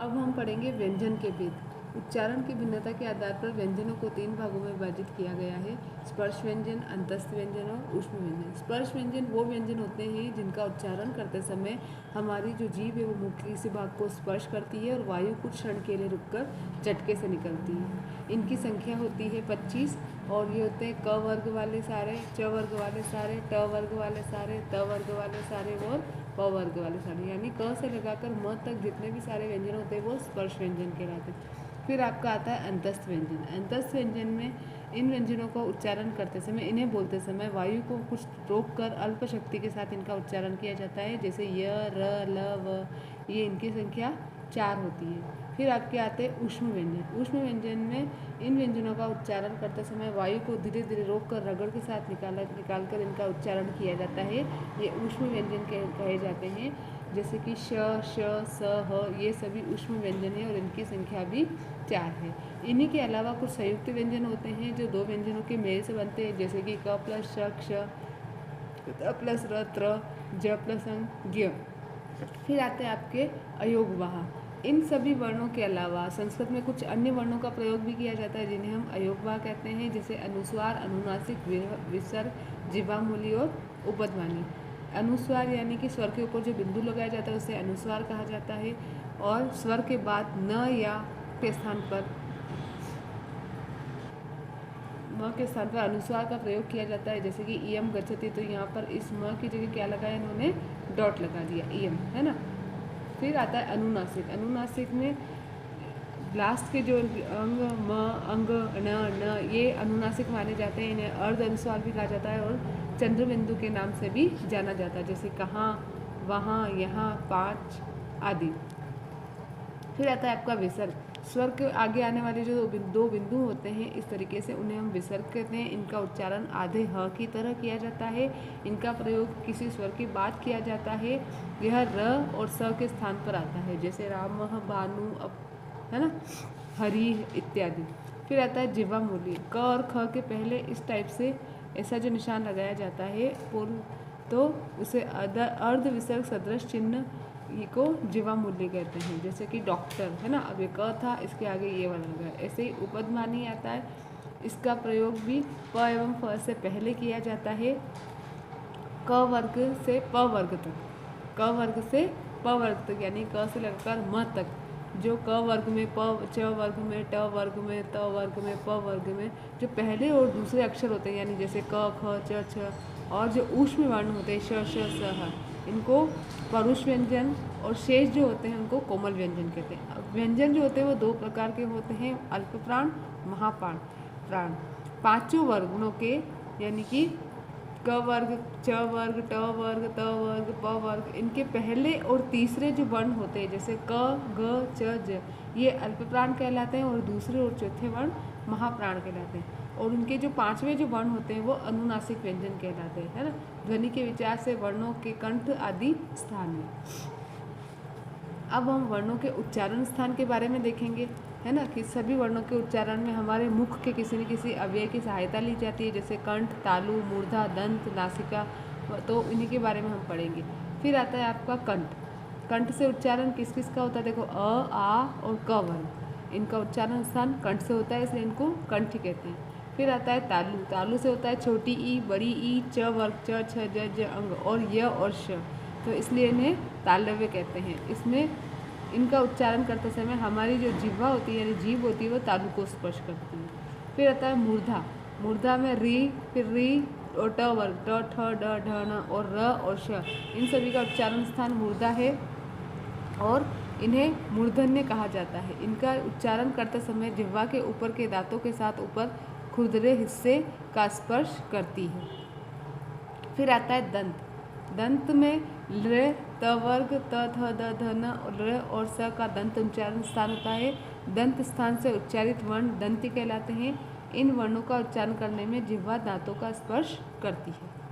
अब हम पढ़ेंगे व्यंजन के भेद। उच्चारण की भिन्नता के आधार पर व्यंजनों को 3 भागों में विभाजित किया गया है: स्पर्श व्यंजन, अंतस्थ व्यंजन और ऊष्म व्यंजन। स्पर्श व्यंजन वो व्यंजन होते हैं जिनका उच्चारण करते समय हमारी जो जीभ है वो मुख के किसी भाग को स्पर्श करती है और वायु कुछ क्षण के लिए रुककर झटके से निकलती है। इनकी संख्या होती है 25 और ये होते हैं क वर्ग वाले सारे, च वर्ग वाले सारे, ट वर्ग वाले सारे, त वर्ग वाले सारे और प वर्ग वाले सारे, यानी क से लगाकर म तक जितने भी सारे व्यंजन होते हैं वो स्पर्श व्यंजन कहलाते हैं। फिर आपका आता है अंतस्थ व्यंजन। अंतस्थ व्यंजन में इन व्यंजनों का उच्चारण करते समय, इन्हें बोलते समय वायु को कुछ रोककर अल्प शक्ति के साथ इनका उच्चारण किया जाता है, जैसे य, र, ल, व। ये इनकी संख्या 4 होती है। फिर आपके आते हैं ऊष्म व्यंजन। ऊष्म व्यंजन में इन व्यंजनों का उच्चारण करते समय वायु को धीरे धीरे रोककर रगड़ के साथ निकालकर इनका उच्चारण किया जाता है। ये ऊष्म व्यंजन कहे जाते हैं, जैसे कि श, श, स, ह। ये सभी ऊष्म व्यंजन है और इनकी संख्या भी 4 है। इन्हीं के अलावा कुछ संयुक्त व्यंजन होते हैं जो 2 व्यंजनों के मेल से बनते हैं, जैसे कि क प्लस श, क्ष, त प्लस र, त्र, ज प्लस अंग, ज्ञ। फिर आते हैं आपके अयोगवाह। इन सभी वर्णों के अलावा संस्कृत में कुछ अन्य वर्णों का प्रयोग भी किया जाता है जिन्हें हम अयोगवाह कहते हैं, जैसे अनुस्वार, अनुनासिक, विसर्ग, जिह्वामूली और उपध्मानी। अनुस्वार यानी कि स्वर के ऊपर जो बिंदु लगाया जाता है उसे अनुस्वार कहा जाता है, और स्वर के बाद न या के स्थान पर अनुस्वार का प्रयोग किया जाता है, जैसे कि इयम गच्छति। तो यहाँ पर इस म की जगह क्या लगाया, इन्होंने डॉट लगा दिया, इयम, है ना। फिर आता है अनुनासिक। अनुनासिक में लास्ट के जो अंग, म, अंग, न, ये अनुनासिक माने जाते हैं। इन्हें अर्ध अनुस्वार भी कहा जाता है और चंद्र बिंदु के नाम से भी जाना जाता है, जैसे कहाँ, वहाँ, यहाँ, 5 आदि। फिर आता है आपका विसर्ग। स्वर के आगे आने वाले जो 2 बिंदु होते हैं इस तरीके से उन्हें हम विसर्ग कहते हैं। इनका उच्चारण आधे ह की तरह किया जाता है। इनका प्रयोग किसी स्वर के बाद किया जाता है। यह र और स के स्थान पर आता है, जैसे राम, भानु, है ना, हरि इत्यादि। फिर आता है जिह्वामूली। क और ख के पहले इस टाइप से ऐसा जो निशान लगाया जाता है पूर्व, तो उसे अर्ध विसर्ग सदृश चिन्ह को जिह्वामूली कहते हैं, जैसे कि डॉक्टर, है ना। अब ये क था, इसके आगे ये वाला लगा। ऐसे ही उपध्मानी आता है। इसका प्रयोग भी प एवं फ से पहले किया जाता है। क वर्ग से प वर्ग तक, क वर्ग से प वर्ग तक, यानी क से लगकर म तक। जो क वर्ग में, प, च वर्ग में, ट वर्ग में, त वर्ग में, प वर्ग में जो पहले और दूसरे अक्षर होते हैं, यानी जैसे क, ख, च, छ, और जो ऊष्म वर्ण होते हैं श, श, स, ह, इनको परुष व्यंजन, और शेष जो होते हैं उनको कोमल व्यंजन कहते हैं। अब व्यंजन जो होते हैं वो 2 प्रकार के होते हैं: अल्प प्राण, महाप्राण प्राण। 5 वर्णों के, यानी कि क वर्ग, च वर्ग, ट वर्ग, त वर्ग, प वर्ग, इनके पहले और तीसरे जो वर्ण होते हैं, जैसे क, ग, च, ज, ये अल्प प्राण कहलाते हैं और दूसरे और चौथे वर्ण महाप्राण कहलाते हैं। और उनके जो 5वें जो वर्ण होते हैं वो अनुनासिक व्यंजन कहलाते हैं, है ना। ध्वनि के विचार से वर्णों के कंठ आदि स्थान में। अब हम वर्णों के उच्चारण स्थान के बारे में देखेंगे, है ना, कि सभी वर्णों के उच्चारण में हमारे मुख के किसी न किसी अवयव की सहायता ली जाती है, जैसे कंठ, तालु, मूर्धा, दंत, नासिका। तो इन्हीं के बारे में हम पढ़ेंगे। फिर आता है आपका कंठ। कंठ से उच्चारण किस किस का होता है, देखो अ, आ और क वर्ण, इनका उच्चारण स्थान कंठ से होता है, इसलिए इनको कंठ कहते हैं। फिर आता है तालु। तालु से होता है छोटी ई, बड़ी ई, च वर्ग, च, छ, ज, अंग, और य और श, तो इसलिए इन्हें तालव्य कहते हैं। इसमें इनका उच्चारण करते समय हमारी जो जिह्वा होती है, यानी जीभ होती है, वो तालु को स्पर्श करती है। फिर आता है मूर्धा। मूर्धा में री, फिर री और ट वर्ग, ट, ठ, ड, ढ, न और र और श, इन सभी का उच्चारण स्थान मूर्धा है और इन्हें मूर्धन्य कहा जाता है। इनका उच्चारण करते समय जिह्वा के ऊपर के दांतों के साथ ऊपर खुरदरे हिस्से का स्पर्श करती है। फिर आता है दंत। दंत में ल, त वर्ग, त, थ, द, ध, न, र और स का दंत उच्चारण स्थान होता है। दंत स्थान से उच्चारित वर्ण दंती कहलाते हैं। इन वर्णों का उच्चारण करने में जिह्वा दांतों का स्पर्श करती है।